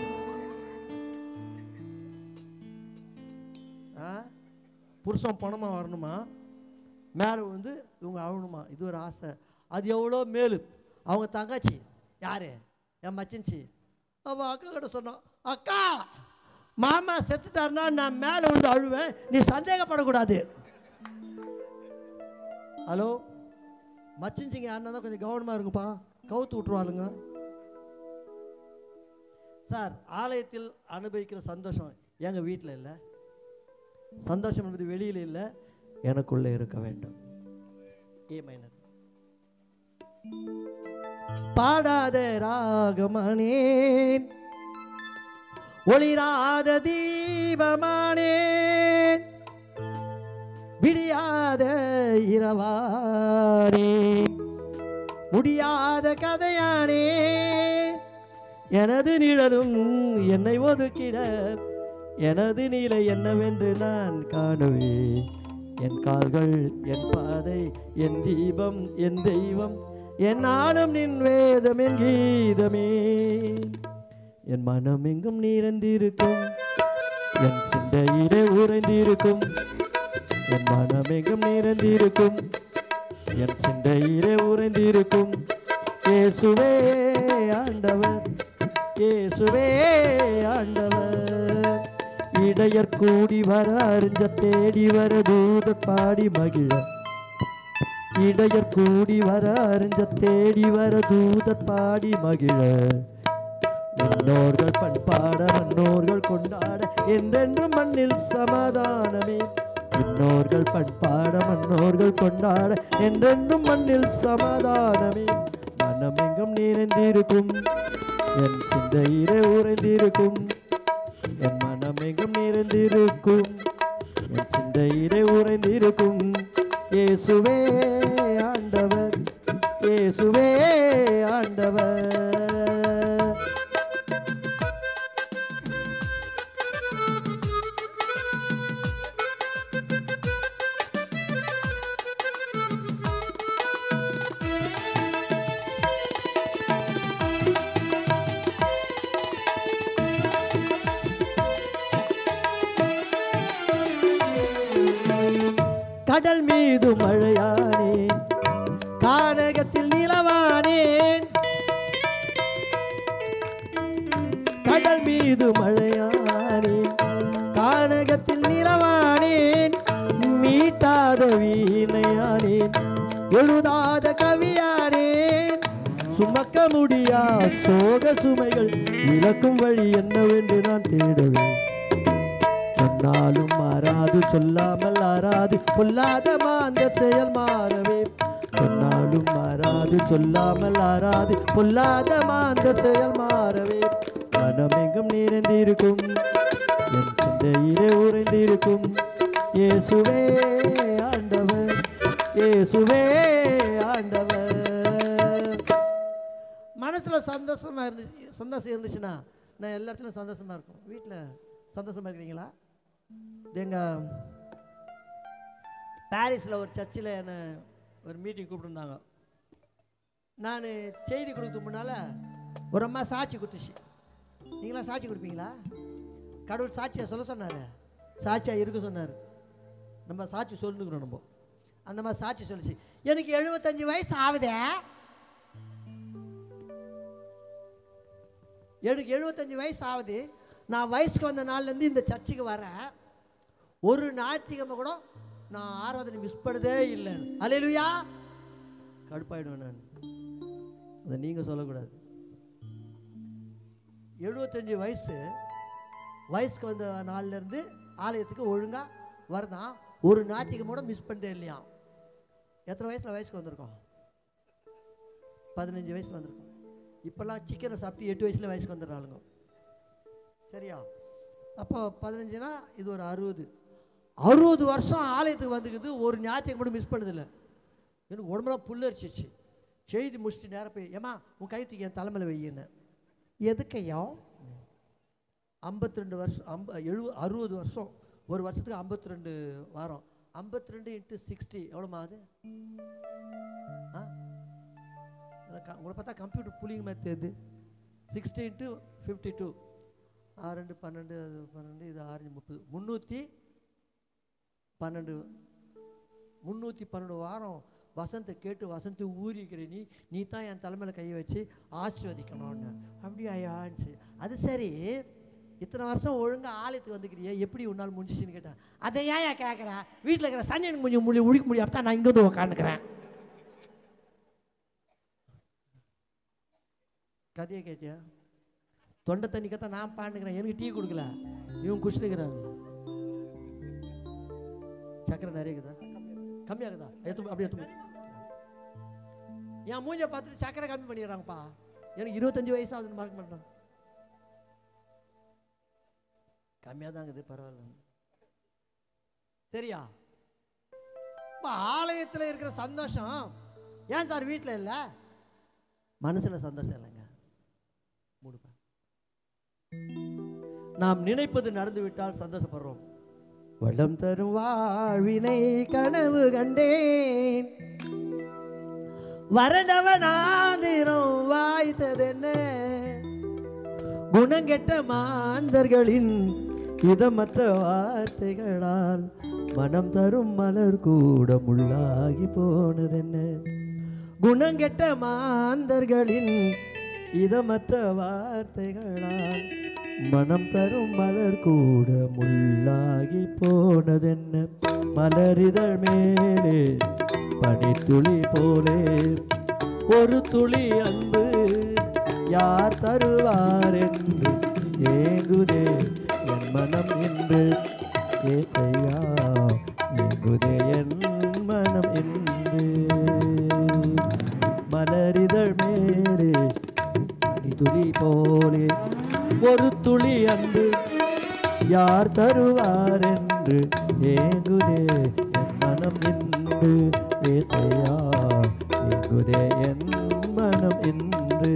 புருஷன் பணமாக வரணுமா, மேலே விழுந்து இவங்க அழுகணுமா? இது ஒரு ஆசை. அது எவ்வளோ மேலு. அவங்க தங்கச்சி யாரு? என் மச்சின்ச்சி. அவள் அக்கா கிட்ட சொன்னான், அக்கா மாமா செத்துட்டாருன்னா நான் மேலே விழுந்து அழுவேன், நீ சந்தேகப்படக்கூடாது. ஹலோ மச்சின்ச்சிங்க யாருன்னா தான் கொஞ்சம் கவனமாக இருக்குப்பா, கவுத்து விட்டுருவாளுங்க. சார், ஆலயத்தில் அனுபவிக்கிற சந்தோஷம் எங்கள் வீட்டில் இல்லை. சந்தோஷம் என்பது வெளியில் இல்லை, எனக்குள்ளே இருக்க வேண்டும். ஏ மைனர். பாடாத ராகமானேன், ஒளிராத தீபமானேன், விடியாத இரவானேன், முடியாத கதையானேன். எனது நிழலும் என்னை ஒதுக்கிட, எனது நிலை என்னவென்று நான் காணுவேன். என் கால்கள் என் பாதை என் தீபம் என் தெய்வம், என்னாலும் நின் வேதம் என் கீதமே. என் மனம் எங்கும் நிறைந்திருக்கும், என் சிந்தையிலே உறைந்திருக்கும். என் மனம் எங்கும் நிறைந்திருக்கும், என் சிந்தையிலே உறைந்திருக்கும். இயேசுவே ஆண்டவர், இயேசுவே ஆண்டவர். இடையர் கூடி வர அறிஞ்ச தேடி வர தூதர் பாடி மகிழ, இடையர் கூடி வர அறிஞ்ச தேடி வர தூதர் பாடி மகிழ. முன்னோர்கள் பண்பாட மன்னோர்கள் கொண்டாட, என்றென்றும் மண்ணில் சமாதானமே. முன்னோர்கள் பண்பாட மன்னோர்கள் கொண்டாட, என்றென்றும் மண்ணில் சமாதானமே. மனம் எங்கும் நிறைந்திருக்கும், என் சிந்தையிலே உறைந்திருக்கும். என் மனம் எங்கும் நிறைந்திருக்கும், என் சிந்தையிலே உறைந்திருக்கும். இயேசுவே ஆண்டவர், இயேசுவே ஆண்டவர். கடல் மீது மழையானேன், கானகத்தில் நிலவானேன். கடல் மீது மழையானேன், கானகத்தில் நிலவானேன். மீட்டாத வீணையானேன், எழுதாத கவியானேன். சுமக்க முடியா சோக சுமைகள் விளக்கும் வழி என்னவென்று நான் தேடுவேன். சொன்னாலும் மாறாது, சொல்லாமல் ஆறாது, பொல்லாத மாந்த செயல் மாறவே. சொன்னாலும் மாறாது, சொல்லாமல் ஆறாது, பொல்லாத மாந்த செயல் மாறவே. மனம் எங்கும் நிறைந்திருக்கும், என் சிந்தையிலே உறைந்திருக்கும். இயேசுவே ஆண்டவர், இயேசுவே ஆண்டவர். மனசுல சந்தோஷமா சந்தோஷம் இருந்துச்சுன்னா நான் எல்லா இடத்துலையும் சந்தோஷமா இருக்கும். வீட்டில் சந்தோஷமா இருக்கிறீங்களா? எங்கள் பாரிஸில் ஒரு சர்ச்சில் என்னை ஒரு மீட்டிங் கூப்பிட்டுருந்தாங்க. நான் செய்தி கொடுக்க முன்னால் ஒரு அம்மா சாட்சி கொடுத்துச்சு. நீங்களாம் சாட்சி கொடுப்பீங்களா? கடவுள் சாட்சியை சொல்ல சொன்னார். சாட்சியாக இருக்க சொன்னார். நம்ம சாட்சி சொல்லுங்கிறோம். நம்ம அந்த மாதிரி சாட்சி சொல்லிச்சு. எனக்கு 75 வயசு ஆகுதே, எனக்கு 75 வயசு ஆகுது. நான் வயசுக்கு வந்த நாள்லேருந்து இந்த சர்ச்சுக்கு வரேன். ஒரு ஞாயிற்றுக்கிழமை கூட நான் ஆராதனை மிஸ் பண்ணதே இல்லை. அல்லேலூயா. கடுப்பாயிடுவேன் நான். அதை நீங்கள் சொல்லக்கூடாது. 75 வயசுக்கு வந்த நாள்லேருந்து ஆலயத்துக்கு ஒழுங்காக வரதான். ஒரு ஞாயிற்றுக்கிழமை கூட மிஸ் பண்ணதே இல்லையா. எத்தனை வயசில் வயசுக்கு வந்திருக்கோம்? 15 வயசில் வந்திருக்கோம். இப்போல்லாம் சிக்கனை சாப்பிட்டு 8 வயசில் வயசுக்கு வந்துடுறாளுங்க. சரியா? அப்போ 15னா இது ஒரு 60 வருஷம் ஆலயத்துக்கு வந்துக்குது. ஒரு ஞாயிற்றுக்கு மட்டும் மிஸ் பண்ணதில்லை. எனக்கு உடம்புலாம் புல்லரிச்சிச்சு. செய்தி முடிச்சுட்டு நேரம் போய், ஏமா உன் கை தூக்கி என் தலைமையில் வையின்னு. எதுக்கையா? 52 வருஷம் 60 வருஷம். ஒரு வருஷத்துக்கு 52 வாரம். 52 × 60 எவ்வளோமா அது? உங்களை பார்த்தா கம்ப்யூட்டர் புளிங்க மாதிரி தெரியுது. 60 × 52 6 2 12 12 இது 6 30 312 வாரம் வசந்தை கேட்டு வசந்தை ஊறிக்கிற நீ தான் என் தலைமையில் கையை வச்சு ஆசீர்வதிக்கணும்னு. அப்படியா ஆச்சு. அது சரி, இத்தனை வருஷம் ஒழுங்காக ஆலயத்துக்கு வந்துக்கிறியா, எப்படி உன்னால் முடிஞ்சிச்சின்னு கேட்டேன். அதை ஏன் கேட்குறேன்? வீட்டில் இருக்கிற சனி எனக்கு கொஞ்சம் உழிக்க முடியும். தான் நான் இங்கே வந்து உக்காந்துக்கிறேன். கதையை கேட்டியா? தொண்டை தண்ணிக்கத்தான் நான் பாண்டுக்கிறேன். எனக்கு டீ கொடுக்கல, இவன் குடிச்சுக்கிறாங்க. சக்கரை நிறைய இருக்குதா? கம்மியாகுதா? அப்படியே என் மூஞ்ச பார்த்துட்டு சக்கரை கம்மி பண்ணிடுறாங்கப்பா. எனக்கு 25 வயசு ஆகுதுன்னு மார்க் பண்ணுறாங்க. கம்மியாக தான் இருக்குது, பரவாயில்ல. சரியா? இப்போ ஆலயத்தில் இருக்கிற சந்தோஷம் ஏன் சார் வீட்டில் இல்லை? மனசில் சந்தோஷம் இல்லைங்க. மூடுப்பா. நாம் நினைப்பது நடந்து விட்டால் சந்தோஷப்படுறோம். வளம் தரும் வாழ்வினை கனவு கண்டேன், வரண்டவனாதிரம் வாய்த்ததென்ன, குணங்கெட்ட மாந்தர்களின் இதமற்ற வார்த்தைகளால் மனம் தரும் மலர் கூட முள்ளாகி போனதென்ன. குணங்கெட்ட மாந்தர்களின் இதமற்ற வார்த்தைகளால் மனம் தரும் மலர் கூட முள்ளாகி போனதென்ன. மலரிதழ் மேலே பனித்துளி போலே ஒரு துளி அன்பு யார் தருவார் என்று ஏங்குதே என் மனம் என்று. ஏசையா ஏங்குதே என் மனம் என்று. மலரிதழ் மேலே பனித்துளி போலே ஒரு துளி அன்பு யார் தருவார் என்று ஏங்குதே என் மனம் என்று. ஏசையா ஏங்குதே என் மனம் என்று.